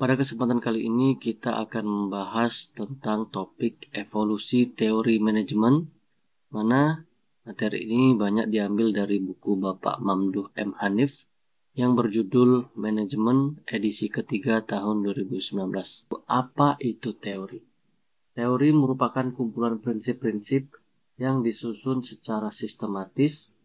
Pada kesempatan kali ini kita akan membahas tentang topik evolusi teori manajemen, mana materi ini banyak diambil dari buku Bapak Mamduh M. Hanif yang berjudul Manajemen edisi ketiga tahun 2019. Apa itu teori? Teori merupakan kumpulan prinsip-prinsip yang disusun secara sistematis.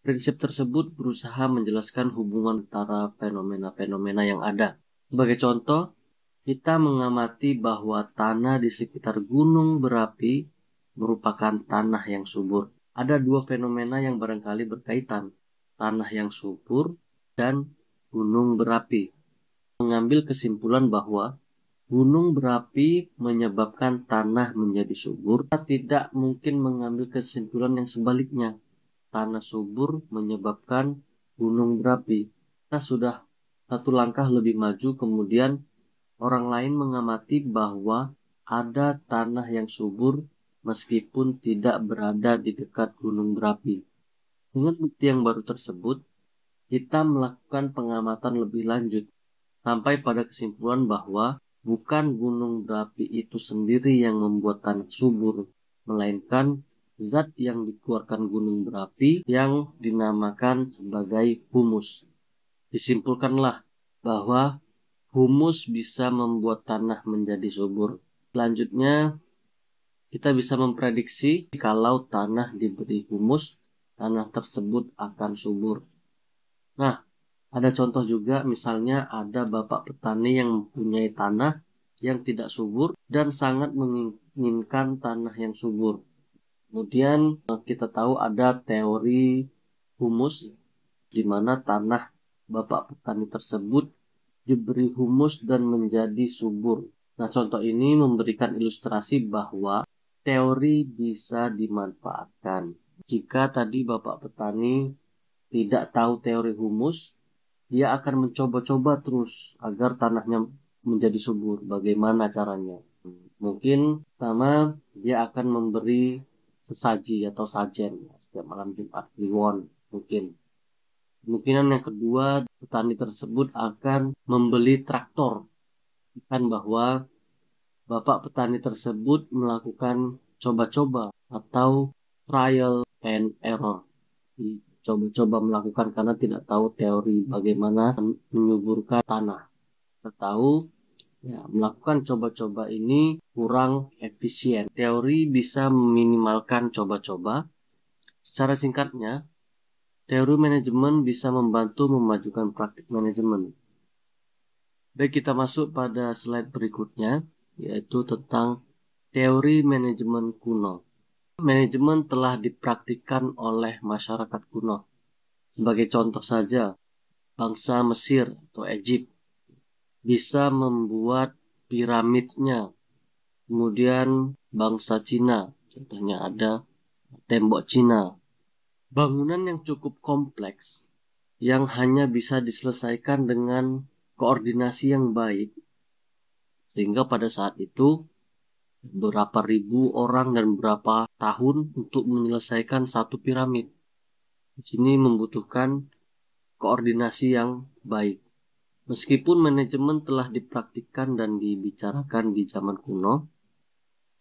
Prinsip tersebut berusaha menjelaskan hubungan antara fenomena-fenomena yang ada. Sebagai contoh, kita mengamati bahwa tanah di sekitar gunung berapi merupakan tanah yang subur. Ada dua fenomena yang barangkali berkaitan, tanah yang subur dan gunung berapi. Mengambil kesimpulan bahwa gunung berapi menyebabkan tanah menjadi subur, kita tidak mungkin mengambil kesimpulan yang sebaliknya. Tanah subur menyebabkan gunung berapi. Kita sudah satu langkah lebih maju, kemudian orang lain mengamati bahwa ada tanah yang subur meskipun tidak berada di dekat gunung berapi. Dengan bukti yang baru tersebut, kita melakukan pengamatan lebih lanjut sampai pada kesimpulan bahwa bukan gunung berapi itu sendiri yang membuat tanah subur, melainkan zat yang dikeluarkan gunung berapi yang dinamakan sebagai humus. Disimpulkanlah bahwa humus bisa membuat tanah menjadi subur. Selanjutnya, kita bisa memprediksi kalau tanah diberi humus, tanah tersebut akan subur. Nah, ada contoh juga, misalnya ada bapak petani yang mempunyai tanah yang tidak subur dan sangat menginginkan tanah yang subur. Kemudian kita tahu ada teori humus, di mana tanah bapak petani tersebut diberi humus dan menjadi subur. Nah, contoh ini memberikan ilustrasi bahwa teori bisa dimanfaatkan. Jika tadi bapak petani tidak tahu teori humus, dia akan mencoba-coba terus agar tanahnya menjadi subur. Bagaimana caranya? Mungkin pertama dia akan memberi sesaji atau sajen setiap malam Jumat, Kliwon mungkin. Kemungkinan yang kedua, petani tersebut akan membeli traktor. Kan bahwa bapak petani tersebut melakukan coba-coba atau trial and error. Coba-coba melakukan karena tidak tahu teori bagaimana menyuburkan tanah. Kita tahu ya, melakukan coba-coba ini kurang efisien. Teori bisa meminimalkan coba-coba. Secara singkatnya, teori manajemen bisa membantu memajukan praktik manajemen. Baik, kita masuk pada slide berikutnya, yaitu tentang teori manajemen kuno. Manajemen telah dipraktikkan oleh masyarakat kuno. Sebagai contoh saja, bangsa Mesir atau Egypt bisa membuat piramidnya. Kemudian bangsa Cina, contohnya ada tembok Cina. Bangunan yang cukup kompleks yang hanya bisa diselesaikan dengan koordinasi yang baik. Sehingga pada saat itu berapa ribu orang dan berapa tahun untuk menyelesaikan satu piramid. Di sini membutuhkan koordinasi yang baik. Meskipun manajemen telah dipraktikkan dan dibicarakan di zaman kuno,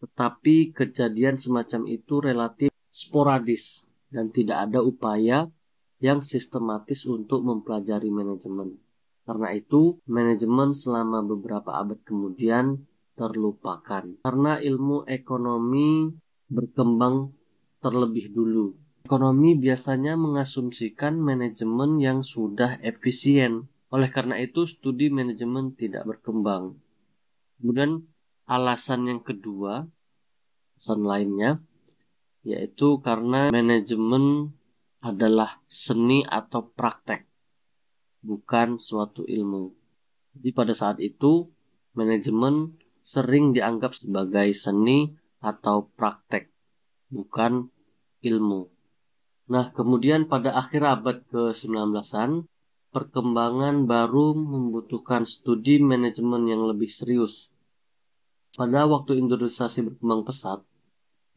tetapi kejadian semacam itu relatif sporadis dan tidak ada upaya yang sistematis untuk mempelajari manajemen. Karena itu, manajemen selama beberapa abad kemudian terlupakan. Karena ilmu ekonomi berkembang terlebih dulu. Ekonomi biasanya mengasumsikan manajemen yang sudah efisien. Oleh karena itu, studi manajemen tidak berkembang. Kemudian alasan yang kedua, alasan lainnya, yaitu karena manajemen adalah seni atau praktek, bukan suatu ilmu. Jadi pada saat itu, manajemen sering dianggap sebagai seni atau praktek, bukan ilmu. Nah, kemudian pada akhir abad ke-19-an, perkembangan baru membutuhkan studi manajemen yang lebih serius. Pada waktu industrialisasi berkembang pesat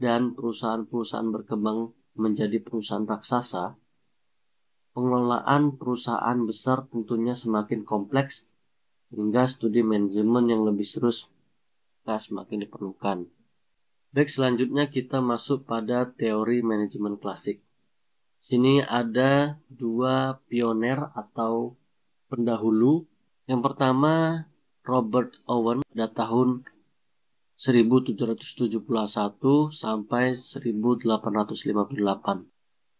dan perusahaan-perusahaan berkembang menjadi perusahaan raksasa, pengelolaan perusahaan besar tentunya semakin kompleks sehingga studi manajemen yang lebih serius semakin diperlukan. Baik, selanjutnya kita masuk pada teori manajemen klasik. Sini ada dua pioner atau pendahulu. Yang pertama Robert Owen pada tahun 1771 sampai 1858.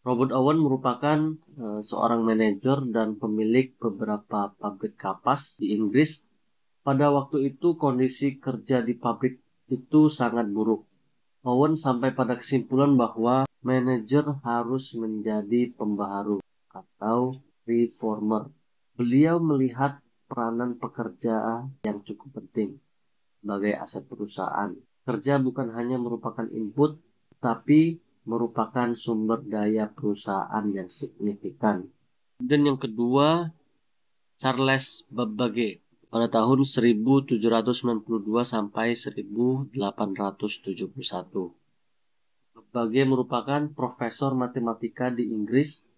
Robert Owen merupakan seorang manajer dan pemilik beberapa pabrik kapas di Inggris. Pada waktu itu kondisi kerja di pabrik itu sangat buruk. Owen sampai pada kesimpulan bahwa manajer harus menjadi pembaharu atau reformer. Beliau melihat peranan pekerja yang cukup penting sebagai aset perusahaan. Kerja bukan hanya merupakan input, tapi merupakan sumber daya perusahaan yang signifikan. Dan yang kedua, Charles Babbage pada tahun 1792 sampai 1871. Babbage merupakan profesor matematika di Inggris.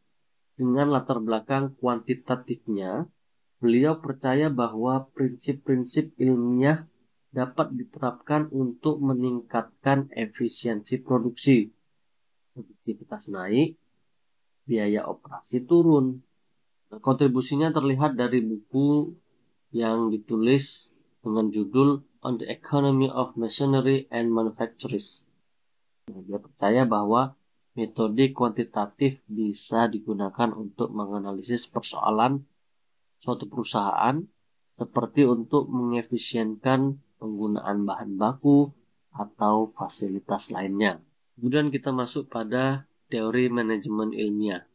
Dengan latar belakang kuantitatifnya, beliau percaya bahwa prinsip-prinsip ilmiah dapat diterapkan untuk meningkatkan efisiensi produksi. Produktivitas naik, biaya operasi turun. Kontribusinya terlihat dari buku yang ditulis dengan judul On the Economy of Machinery and Manufactures. Dia percaya bahwa metode kuantitatif bisa digunakan untuk menganalisis persoalan suatu perusahaan, seperti untuk mengefisienkan penggunaan bahan baku atau fasilitas lainnya. Kemudian kita masuk pada teori manajemen ilmiah.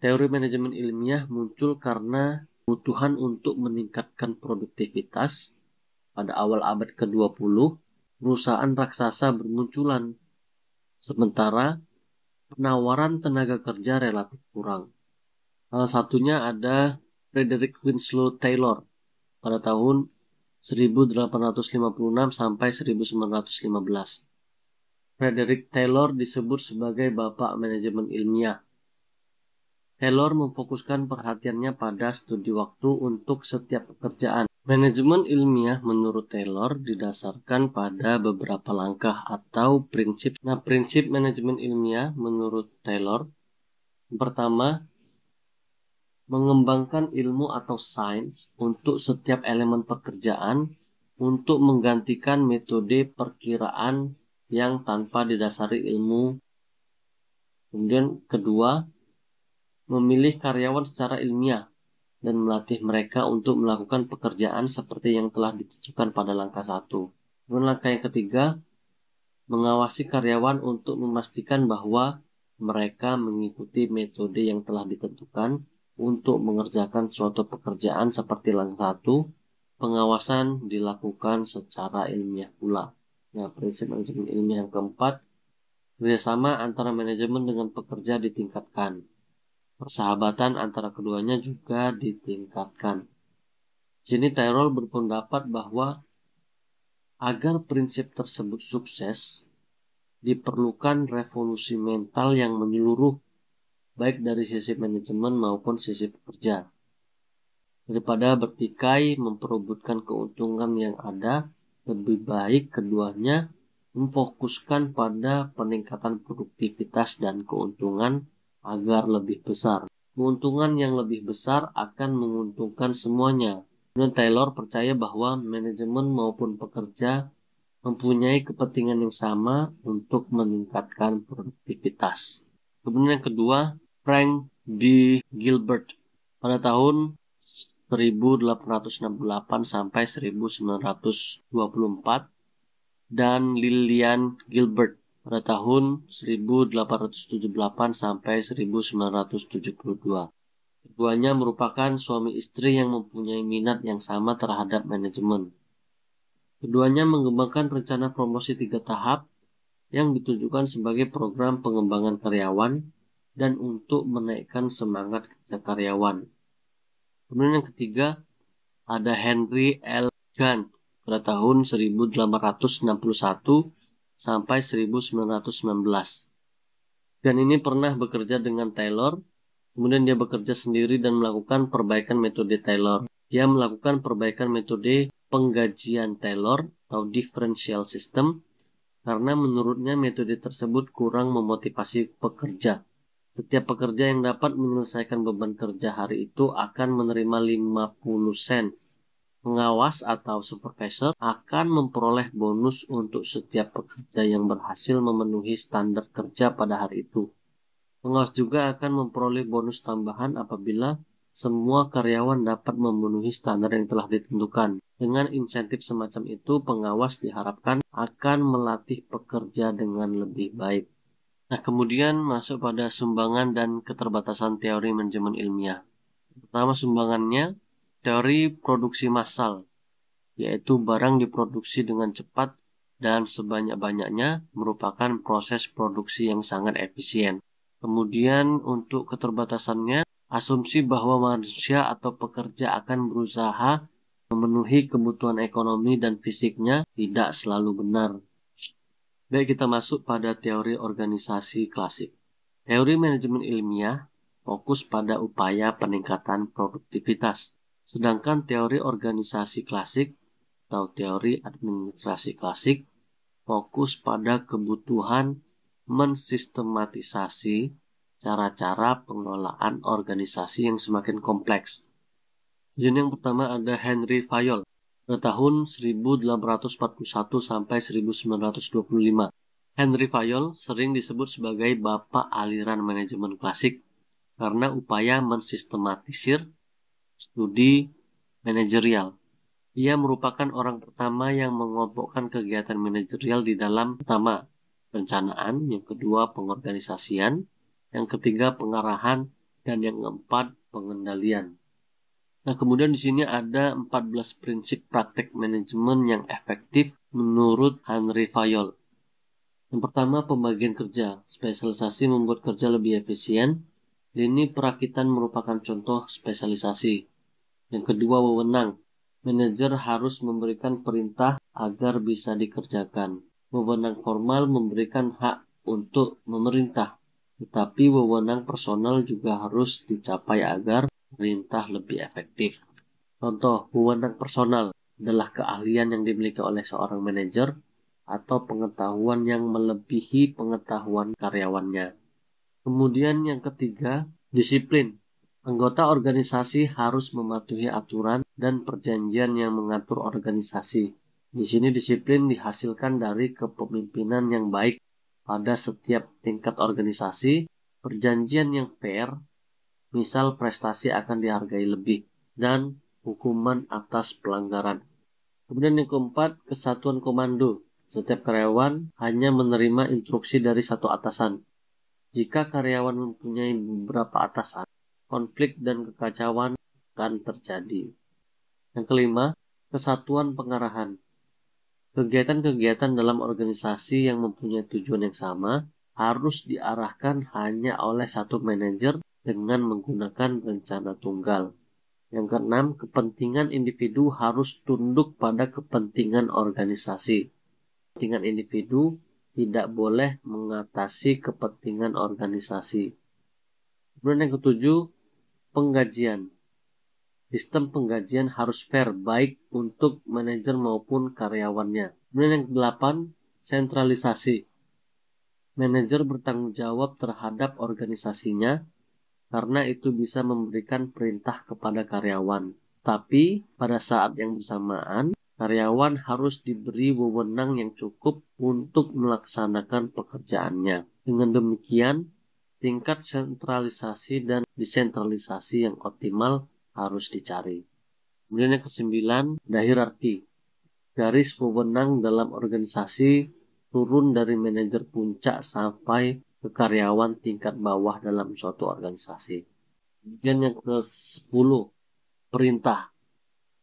Teori manajemen ilmiah muncul karena kebutuhan untuk meningkatkan produktivitas. Pada awal abad ke-20, perusahaan raksasa bermunculan, sementara penawaran tenaga kerja relatif kurang. Salah satunya ada Frederick Winslow Taylor pada tahun 1856 sampai 1915. Frederick Taylor disebut sebagai bapak manajemen ilmiah. Taylor memfokuskan perhatiannya pada studi waktu untuk setiap pekerjaan. Manajemen ilmiah menurut Taylor didasarkan pada beberapa langkah atau prinsip. Prinsip manajemen ilmiah menurut Taylor, pertama, mengembangkan ilmu atau sains untuk setiap elemen pekerjaan untuk menggantikan metode perkiraan yang tanpa didasari ilmu. Kemudian kedua, memilih karyawan secara ilmiah dan melatih mereka untuk melakukan pekerjaan seperti yang telah ditentukan pada langkah 1. Kemudian langkah yang ketiga, mengawasi karyawan untuk memastikan bahwa mereka mengikuti metode yang telah ditentukan untuk mengerjakan suatu pekerjaan seperti langkah 1, pengawasan dilakukan secara ilmiah pula. Nah, prinsip manajemen ilmiah yang keempat, kerjasama antara manajemen dengan pekerja ditingkatkan. Persahabatan antara keduanya juga ditingkatkan. Sini Taylor berpendapat bahwa agar prinsip tersebut sukses, diperlukan revolusi mental yang menyeluruh baik dari sisi manajemen maupun sisi pekerja. Daripada bertikai memperebutkan keuntungan yang ada, lebih baik keduanya memfokuskan pada peningkatan produktivitas dan keuntungan agar lebih besar. Keuntungan yang lebih besar akan menguntungkan semuanya. Dan Taylor percaya bahwa manajemen maupun pekerja mempunyai kepentingan yang sama untuk meningkatkan produktivitas. Kemudian yang kedua, Frank B. Gilbert pada tahun 1868 sampai 1924 dan Lillian Gilbert pada tahun 1878 sampai 1972. Keduanya merupakan suami istri yang mempunyai minat yang sama terhadap manajemen. Keduanya mengembangkan rencana promosi 3 tahap yang ditujukan sebagai program pengembangan karyawan dan untuk menaikkan semangat kerja karyawan. Kemudian yang ketiga, ada Henry L. Gantt pada tahun 1861 sampai 1919. Dan ini pernah bekerja dengan Taylor, kemudian dia bekerja sendiri dan melakukan perbaikan metode Taylor. Dia melakukan perbaikan metode penggajian Taylor atau differential system karena menurutnya metode tersebut kurang memotivasi pekerja. Setiap pekerja yang dapat menyelesaikan beban kerja hari itu akan menerima 50 sen. Pengawas atau supervisor akan memperoleh bonus untuk setiap pekerja yang berhasil memenuhi standar kerja pada hari itu. Pengawas juga akan memperoleh bonus tambahan apabila semua karyawan dapat memenuhi standar yang telah ditentukan. Dengan insentif semacam itu, pengawas diharapkan akan melatih pekerja dengan lebih baik. Nah, kemudian masuk pada sumbangan dan keterbatasan teori manajemen ilmiah. Pertama sumbangannya, teori produksi massal, yaitu barang diproduksi dengan cepat dan sebanyak-banyaknya merupakan proses produksi yang sangat efisien. Kemudian untuk keterbatasannya, asumsi bahwa manusia atau pekerja akan berusaha memenuhi kebutuhan ekonomi dan fisiknya tidak selalu benar. Baik, kita masuk pada teori organisasi klasik. Teori manajemen ilmiah fokus pada upaya peningkatan produktivitas, sedangkan teori organisasi klasik atau teori administrasi klasik fokus pada kebutuhan mensistematisasi cara-cara pengelolaan organisasi yang semakin kompleks. Jadi yang pertama ada Henry Fayol pada tahun 1841 sampai 1925. Henry Fayol sering disebut sebagai bapak aliran manajemen klasik karena upaya mensistematisir studi manajerial. Ia merupakan orang pertama yang mengelompokkan kegiatan manajerial di dalam pertama, perencanaan, yang kedua, pengorganisasian, yang ketiga, pengarahan, dan yang keempat, pengendalian. Nah, kemudian di sini ada 14 prinsip praktek manajemen yang efektif menurut Henry Fayol. Yang pertama, pembagian kerja. Spesialisasi membuat kerja lebih efisien. Lini perakitan merupakan contoh spesialisasi. Yang kedua, wewenang. Manajer harus memberikan perintah agar bisa dikerjakan. Wewenang formal memberikan hak untuk memerintah, tetapi wewenang personal juga harus dicapai agar perintah lebih efektif. Contoh, wewenang personal adalah keahlian yang dimiliki oleh seorang manajer atau pengetahuan yang melebihi pengetahuan karyawannya. Kemudian yang ketiga, disiplin. Anggota organisasi harus mematuhi aturan dan perjanjian yang mengatur organisasi. Di sini disiplin dihasilkan dari kepemimpinan yang baik pada setiap tingkat organisasi, perjanjian yang fair, misal prestasi akan dihargai lebih, dan hukuman atas pelanggaran. Kemudian yang keempat, kesatuan komando. Setiap karyawan hanya menerima instruksi dari satu atasan. Jika karyawan mempunyai beberapa atasan, konflik dan kekacauan akan terjadi. Yang kelima, kesatuan pengarahan. Kegiatan-kegiatan dalam organisasi yang mempunyai tujuan yang sama harus diarahkan hanya oleh satu manajer dengan menggunakan rencana tunggal. Yang keenam, kepentingan individu harus tunduk pada kepentingan organisasi. Kepentingan individu tidak boleh mengatasi kepentingan organisasi. Kemudian yang ketujuh, penggajian. Sistem penggajian harus fair baik untuk manajer maupun karyawannya. Kemudian yang kedelapan, sentralisasi. Manajer bertanggung jawab terhadap organisasinya karena itu bisa memberikan perintah kepada karyawan. Tapi pada saat yang bersamaan, karyawan harus diberi wewenang yang cukup untuk melaksanakan pekerjaannya. Dengan demikian, tingkat sentralisasi dan desentralisasi yang optimal harus dicari. Kemudian yang kesembilan, ada hierarki. Garis wewenang dalam organisasi turun dari manajer puncak sampai ke karyawan tingkat bawah dalam suatu organisasi. Kemudian yang ke-10, perintah.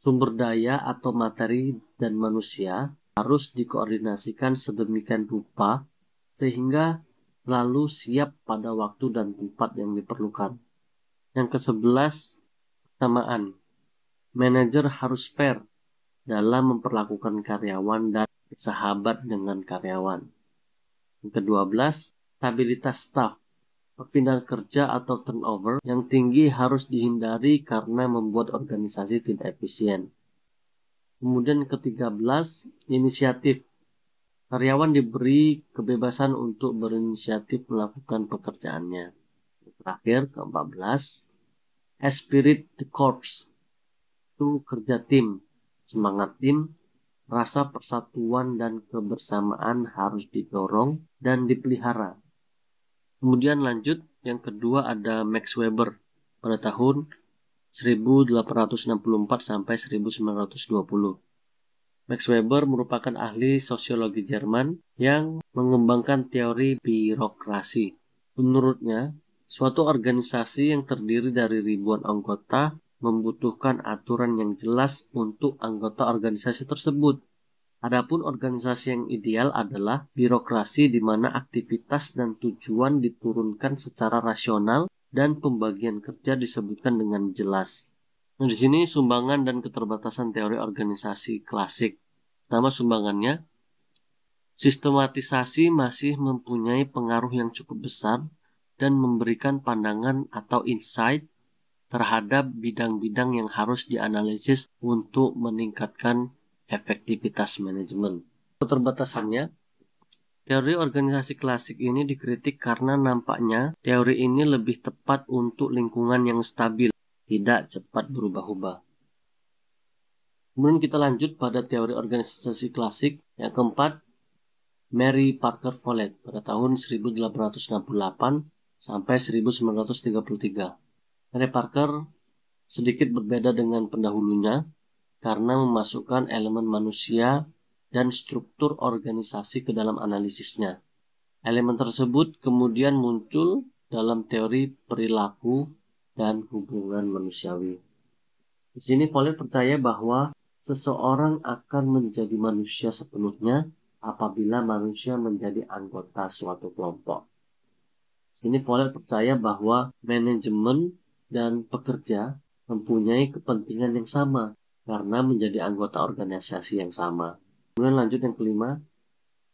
Sumber daya atau materi dan manusia harus dikoordinasikan sedemikian rupa sehingga selalu siap pada waktu dan tempat yang diperlukan. Yang ke-11, kesamaan. Manajer harus fair dalam memperlakukan karyawan dan bersahabat dengan karyawan. Yang ke-12, stabilitas staf. Perpindahan kerja atau turnover yang tinggi harus dihindari karena membuat organisasi tidak efisien. Kemudian ke-13, inisiatif. Karyawan diberi kebebasan untuk berinisiatif melakukan pekerjaannya. Terakhir, ke-14, esprit de corps. Itu kerja tim, semangat tim, rasa persatuan dan kebersamaan harus didorong dan dipelihara. Kemudian lanjut, yang kedua ada Max Weber pada tahun 1864 sampai 1920. Max Weber merupakan ahli sosiologi Jerman yang mengembangkan teori birokrasi. Menurutnya, suatu organisasi yang terdiri dari ribuan anggota membutuhkan aturan yang jelas untuk anggota organisasi tersebut. Adapun organisasi yang ideal adalah birokrasi di mana aktivitas dan tujuan diturunkan secara rasional dan pembagian kerja disebutkan dengan jelas. Nah, di sini sumbangan dan keterbatasan teori organisasi klasik. Pertama, sumbangannya, sistematisasi masih mempunyai pengaruh yang cukup besar dan memberikan pandangan atau insight terhadap bidang-bidang yang harus dianalisis untuk meningkatkan efektivitas manajemen. Keterbatasannya, teori organisasi klasik ini dikritik karena nampaknya teori ini lebih tepat untuk lingkungan yang stabil, tidak cepat berubah-ubah. Kemudian kita lanjut pada teori organisasi klasik. Yang keempat, Mary Parker Follett pada tahun 1868 sampai 1933. Mary Parker sedikit berbeda dengan pendahulunya karena memasukkan elemen manusia dan struktur organisasi ke dalam analisisnya. Elemen tersebut kemudian muncul dalam teori perilaku dan hubungan manusiawi. Di sini Follett percaya bahwa seseorang akan menjadi manusia sepenuhnya apabila manusia menjadi anggota suatu kelompok. Di sini Follett percaya bahwa manajemen dan pekerja mempunyai kepentingan yang sama karena menjadi anggota organisasi yang sama. Kemudian lanjut yang kelima,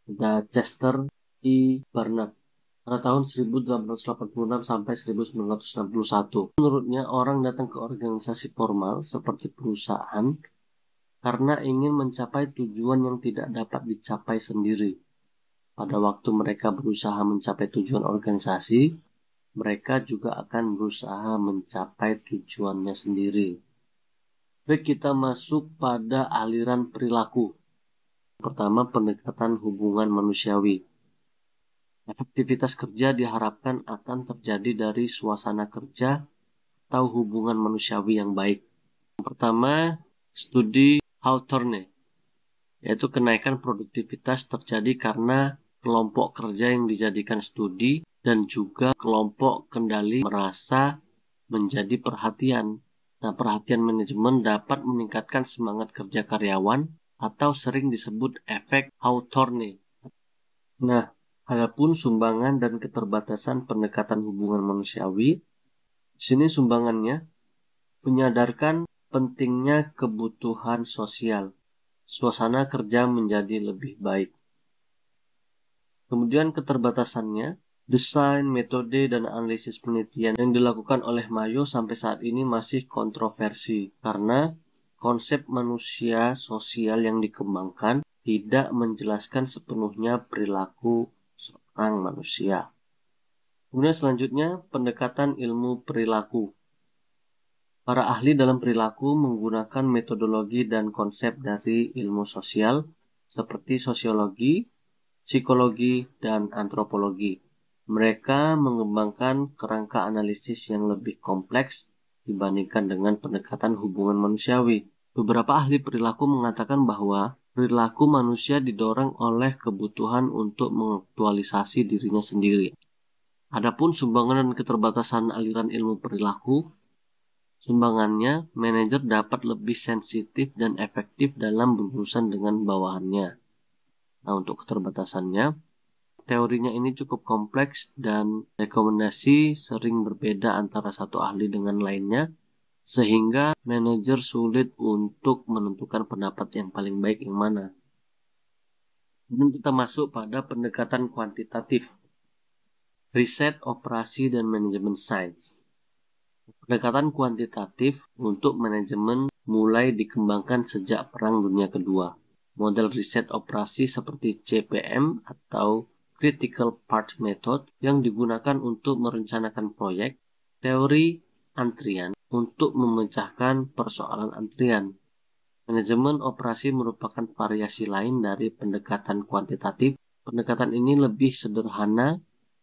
ada Chester E. Barnard pada tahun 1886 sampai 1961. Menurutnya, orang datang ke organisasi formal seperti perusahaan karena ingin mencapai tujuan yang tidak dapat dicapai sendiri. Pada waktu mereka berusaha mencapai tujuan organisasi, mereka juga akan berusaha mencapai tujuannya sendiri. Baik, kita masuk pada aliran perilaku. Pertama, pendekatan hubungan manusiawi. Efektivitas kerja diharapkan akan terjadi dari suasana kerja atau hubungan manusiawi yang baik. Yang pertama, studi Hawthorne, yaitu kenaikan produktivitas terjadi karena kelompok kerja yang dijadikan studi dan juga kelompok kendali merasa menjadi perhatian. Nah, perhatian manajemen dapat meningkatkan semangat kerja karyawan atau sering disebut efek Hawthorne. Nah, adapun sumbangan dan keterbatasan pendekatan hubungan manusiawi, di sini sumbangannya menyadarkan pentingnya kebutuhan sosial. Suasana kerja menjadi lebih baik. Kemudian keterbatasannya, desain, metode, dan analisis penelitian yang dilakukan oleh Mayo sampai saat ini masih kontroversi karena konsep manusia sosial yang dikembangkan tidak menjelaskan sepenuhnya perilaku seorang manusia. Kemudian selanjutnya, pendekatan ilmu perilaku. Para ahli dalam perilaku menggunakan metodologi dan konsep dari ilmu sosial seperti sosiologi, psikologi, dan antropologi. Mereka mengembangkan kerangka analisis yang lebih kompleks dibandingkan dengan pendekatan hubungan manusiawi. Beberapa ahli perilaku mengatakan bahwa perilaku manusia didorong oleh kebutuhan untuk mengaktualisasi dirinya sendiri. Adapun sumbangan dan keterbatasan aliran ilmu perilaku, sumbangannya, manajer dapat lebih sensitif dan efektif dalam berurusan dengan bawahannya. Nah, untuk keterbatasannya, teorinya ini cukup kompleks dan rekomendasi sering berbeda antara satu ahli dengan lainnya, sehingga manajer sulit untuk menentukan pendapat yang paling baik yang mana. Kemudian kita masuk pada pendekatan kuantitatif. Riset, operasi, dan manajemen sains. Pendekatan kuantitatif untuk manajemen mulai dikembangkan sejak Perang Dunia Kedua. Model riset operasi seperti CPM atau Critical Path Method yang digunakan untuk merencanakan proyek, teori antrian untuk memecahkan persoalan antrian. Manajemen operasi merupakan variasi lain dari pendekatan kuantitatif. Pendekatan ini lebih sederhana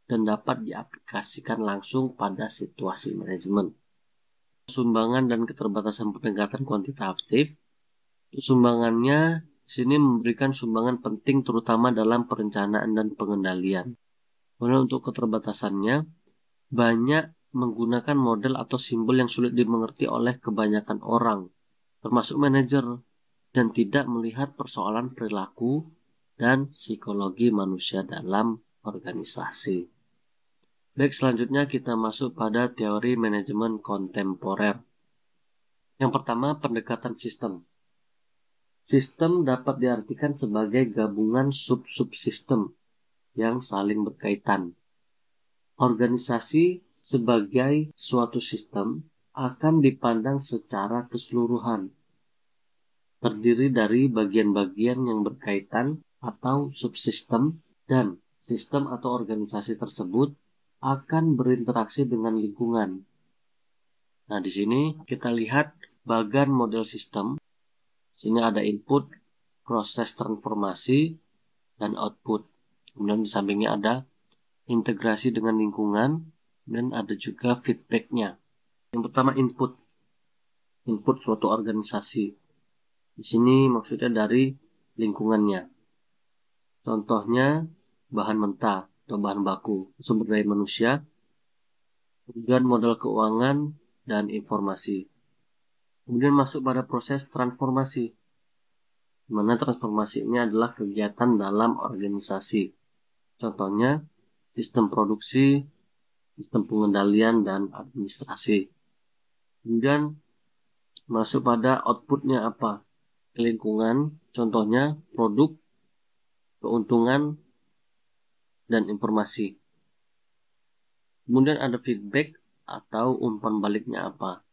dan dapat diaplikasikan langsung pada situasi manajemen. Sumbangan dan keterbatasan pendekatan kuantitatif. Sumbangannya sini memberikan sumbangan penting terutama dalam perencanaan dan pengendalian. Kemudian untuk keterbatasannya, banyak menggunakan model atau simbol yang sulit dimengerti oleh kebanyakan orang, termasuk manajer, dan tidak melihat persoalan perilaku dan psikologi manusia dalam organisasi. Baik, selanjutnya kita masuk pada teori manajemen kontemporer. Yang pertama, pendekatan sistem. Sistem dapat diartikan sebagai gabungan sub-subsistem yang saling berkaitan. Organisasi sebagai suatu sistem akan dipandang secara keseluruhan, terdiri dari bagian-bagian yang berkaitan atau subsistem, dan sistem atau organisasi tersebut akan berinteraksi dengan lingkungan. Nah, di sini kita lihat bagan model sistem. Sini ada input, proses transformasi, dan output. Kemudian di sampingnya ada integrasi dengan lingkungan, dan ada juga feedbacknya. Yang pertama input suatu organisasi. Di sini maksudnya dari lingkungannya. Contohnya bahan mentah atau bahan baku, sumber daya manusia, kemudian modal keuangan dan informasi. Kemudian masuk pada proses transformasi, di mana transformasi ini adalah kegiatan dalam organisasi. Contohnya sistem produksi, sistem pengendalian, dan administrasi. Kemudian masuk pada outputnya apa? Lingkungan, contohnya produk, keuntungan, dan informasi. Kemudian ada feedback atau umpan baliknya apa.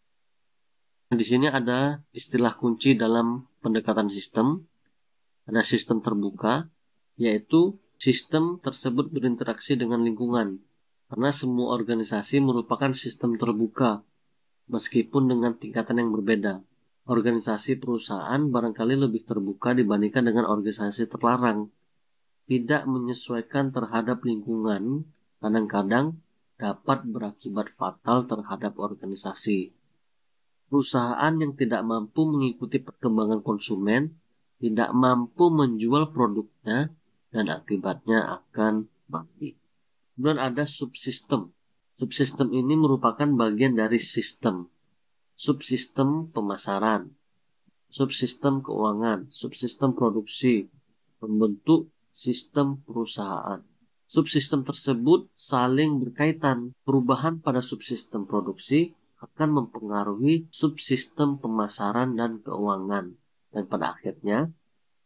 Di sini ada istilah kunci dalam pendekatan sistem. Ada sistem terbuka, yaitu sistem tersebut berinteraksi dengan lingkungan. Karena semua organisasi merupakan sistem terbuka, meskipun dengan tingkatan yang berbeda. Organisasi perusahaan barangkali lebih terbuka dibandingkan dengan organisasi terlarang. Tidak menyesuaikan terhadap lingkungan kadang-kadang dapat berakibat fatal terhadap organisasi. Perusahaan yang tidak mampu mengikuti perkembangan konsumen tidak mampu menjual produknya dan akibatnya akan mati. Kemudian ada subsistem. Subsistem ini merupakan bagian dari sistem. Subsistem pemasaran, subsistem keuangan, subsistem produksi, membentuk sistem perusahaan. Subsistem tersebut saling berkaitan. Perubahan pada subsistem produksi akan mempengaruhi subsistem pemasaran dan keuangan. Dan pada akhirnya,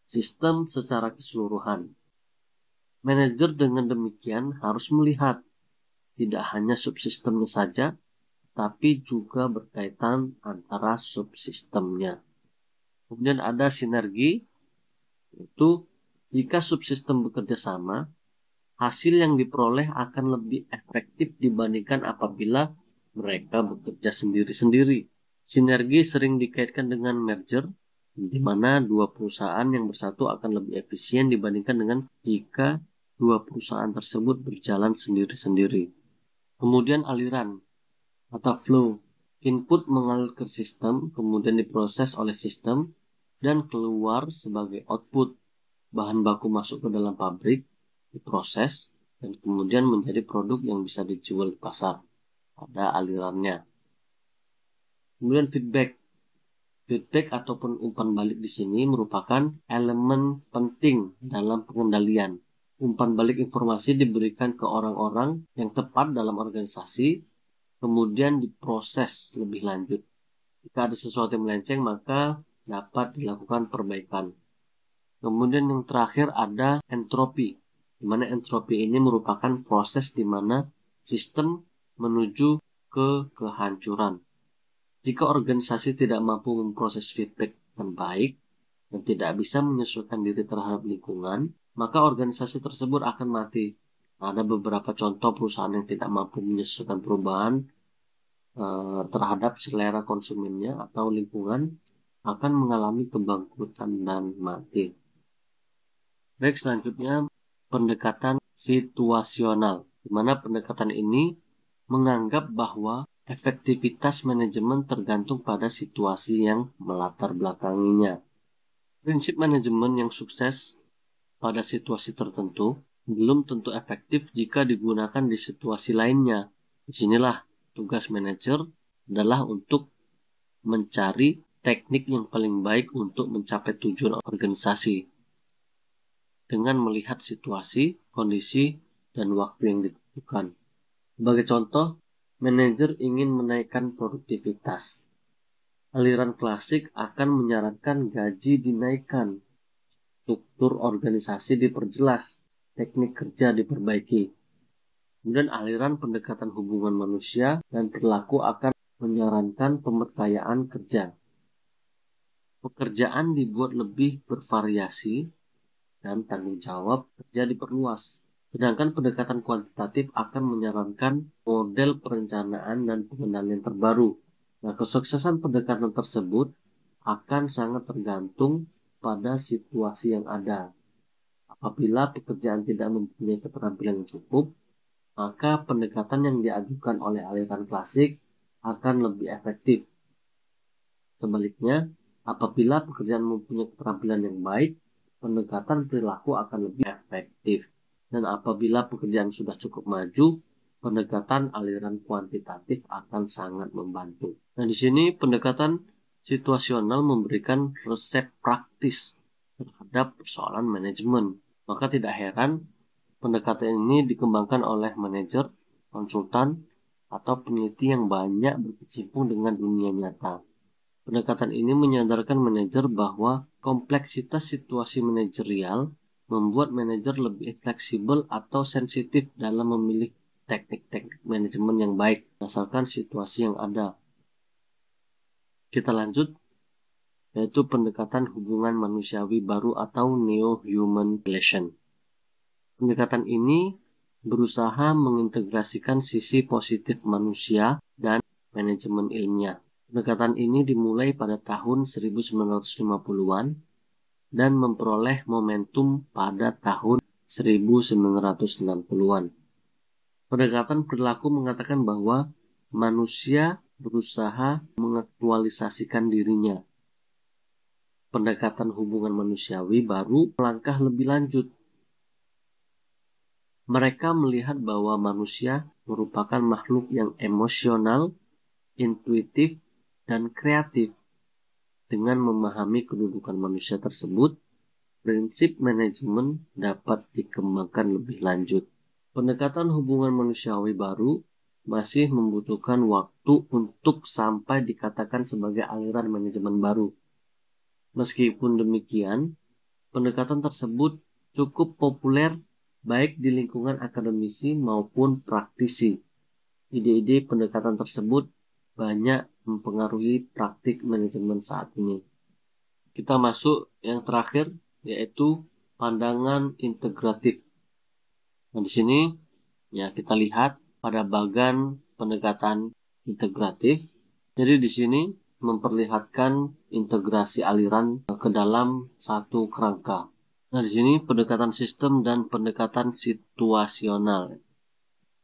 sistem secara keseluruhan. Manajer dengan demikian harus melihat tidak hanya subsistemnya saja, tapi juga berkaitan antara subsistemnya. Kemudian ada sinergi, yaitu jika subsistem bekerja sama, hasil yang diperoleh akan lebih efektif dibandingkan apabila mereka bekerja sendiri-sendiri. Sinergi sering dikaitkan dengan merger, di mana dua perusahaan yang bersatu akan lebih efisien dibandingkan dengan jika dua perusahaan tersebut berjalan sendiri-sendiri. Kemudian aliran atau flow. Input mengalir ke sistem, kemudian diproses oleh sistem, dan keluar sebagai output. Bahan baku masuk ke dalam pabrik, diproses, dan kemudian menjadi produk yang bisa dijual di pasar. Ada alirannya. Kemudian feedback. Feedback ataupun umpan balik di sini merupakan elemen penting dalam pengendalian. Umpan balik informasi diberikan ke orang-orang yang tepat dalam organisasi, kemudian diproses lebih lanjut. Jika ada sesuatu yang melenceng, maka dapat dilakukan perbaikan. Kemudian yang terakhir ada entropi, di mana entropi ini merupakan proses di mana sistem menuju ke kehancuran. Jika organisasi tidak mampu memproses feedback dengan baik dan tidak bisa menyesuaikan diri terhadap lingkungan, maka organisasi tersebut akan mati. Ada beberapa contoh perusahaan yang tidak mampu menyesuaikan perubahan terhadap selera konsumennya atau lingkungan akan mengalami kebangkrutan dan mati. Baik, selanjutnya pendekatan situasional, di mana pendekatan ini menganggap bahwa efektivitas manajemen tergantung pada situasi yang melatar belakanginya. Prinsip manajemen yang sukses pada situasi tertentu belum tentu efektif jika digunakan di situasi lainnya. Disinilah tugas manajer adalah untuk mencari teknik yang paling baik untuk mencapai tujuan organisasi dengan melihat situasi, kondisi, dan waktu yang ditentukan. Sebagai contoh, manajer ingin menaikkan produktivitas. Aliran klasik akan menyarankan gaji dinaikkan, struktur organisasi diperjelas, teknik kerja diperbaiki. Kemudian aliran pendekatan hubungan manusia dan perilaku akan menyarankan pemerdayaan kerja. Pekerjaan dibuat lebih bervariasi dan tanggung jawab kerja diperluas. Sedangkan pendekatan kuantitatif akan menyarankan model perencanaan dan pengendalian terbaru. Nah, kesuksesan pendekatan tersebut akan sangat tergantung pada situasi yang ada. Apabila pekerjaan tidak mempunyai keterampilan yang cukup, maka pendekatan yang diajukan oleh aliran klasik akan lebih efektif. Sebaliknya, apabila pekerjaan mempunyai keterampilan yang baik, pendekatan perilaku akan lebih efektif. Dan apabila pekerjaan sudah cukup maju, pendekatan aliran kuantitatif akan sangat membantu. Nah, di sini pendekatan situasional memberikan resep praktis terhadap persoalan manajemen. Maka tidak heran pendekatan ini dikembangkan oleh manajer, konsultan, atau peneliti yang banyak berkecimpung dengan dunia nyata. Pendekatan ini menyadarkan manajer bahwa kompleksitas situasi manajerial membuat manajer lebih fleksibel atau sensitif dalam memilih teknik-teknik manajemen yang baik berdasarkan situasi yang ada. Kita lanjut, yaitu pendekatan hubungan manusiawi baru atau Neo-Human Relation. Pendekatan ini berusaha mengintegrasikan sisi positif manusia dan manajemen ilmiah. Pendekatan ini dimulai pada tahun 1950-an dan memperoleh momentum pada tahun 1960-an. Pendekatan perilaku mengatakan bahwa manusia berusaha mengaktualisasikan dirinya. Pendekatan hubungan manusiawi baru melangkah lebih lanjut. Mereka melihat bahwa manusia merupakan makhluk yang emosional, intuitif, dan kreatif. Dengan memahami kedudukan manusia tersebut, prinsip manajemen dapat dikembangkan lebih lanjut. Pendekatan hubungan manusiawi baru masih membutuhkan waktu untuk sampai dikatakan sebagai aliran manajemen baru. Meskipun demikian, pendekatan tersebut cukup populer baik di lingkungan akademisi maupun praktisi. Ide-ide pendekatan tersebut banyak mempengaruhi praktik manajemen saat ini. Kita masuk yang terakhir, yaitu pandangan integratif. Nah, di sini ya kita lihat pada bagian pendekatan integratif. Jadi di sini memperlihatkan integrasi aliran ke dalam satu kerangka. Nah, di sini pendekatan sistem dan pendekatan situasional.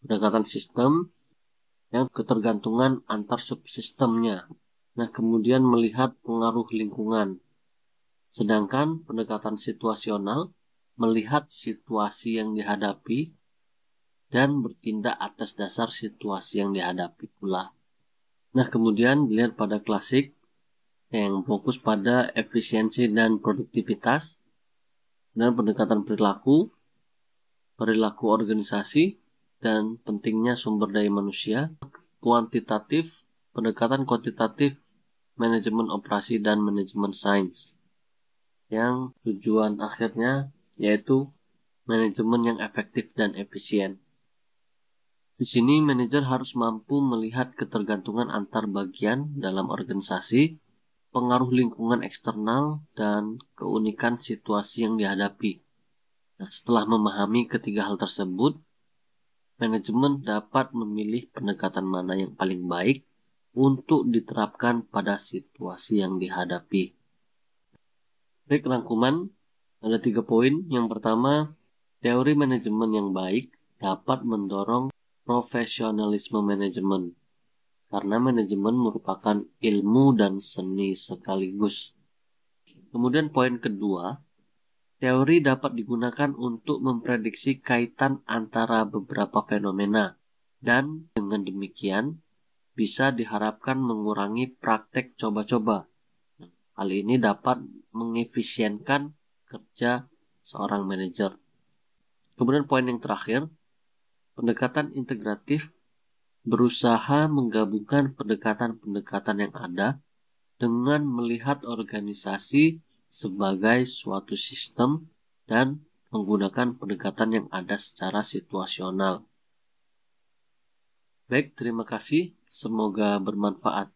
Pendekatan sistem yang ketergantungan antar subsistemnya. Nah, kemudian melihat pengaruh lingkungan. Sedangkan pendekatan situasional melihat situasi yang dihadapi dan bertindak atas dasar situasi yang dihadapi pula. Nah, kemudian dilihat pada klasik yang fokus pada efisiensi dan produktivitas, dan pendekatan perilaku organisasi, dan pentingnya sumber daya manusia. Kuantitatif, pendekatan kuantitatif, manajemen operasi, dan manajemen sains, yang tujuan akhirnya yaitu manajemen yang efektif dan efisien. Di sini manajer harus mampu melihat ketergantungan antar bagian dalam organisasi, pengaruh lingkungan eksternal, dan keunikan situasi yang dihadapi. Nah, setelah memahami ketiga hal tersebut, manajemen dapat memilih pendekatan mana yang paling baik untuk diterapkan pada situasi yang dihadapi. Baik, rangkuman ada 3 poin. Yang pertama, teori manajemen yang baik dapat mendorong profesionalisme manajemen, karena manajemen merupakan ilmu dan seni sekaligus. Kemudian poin kedua, teori dapat digunakan untuk memprediksi kaitan antara beberapa fenomena, dan dengan demikian bisa diharapkan mengurangi praktek coba-coba. Hal ini dapat mengefisienkan kerja seorang manajer. Kemudian poin yang terakhir, pendekatan integratif berusaha menggabungkan pendekatan-pendekatan yang ada dengan melihat organisasi sebagai suatu sistem dan menggunakan pendekatan yang ada secara situasional. Baik, terima kasih. Semoga bermanfaat.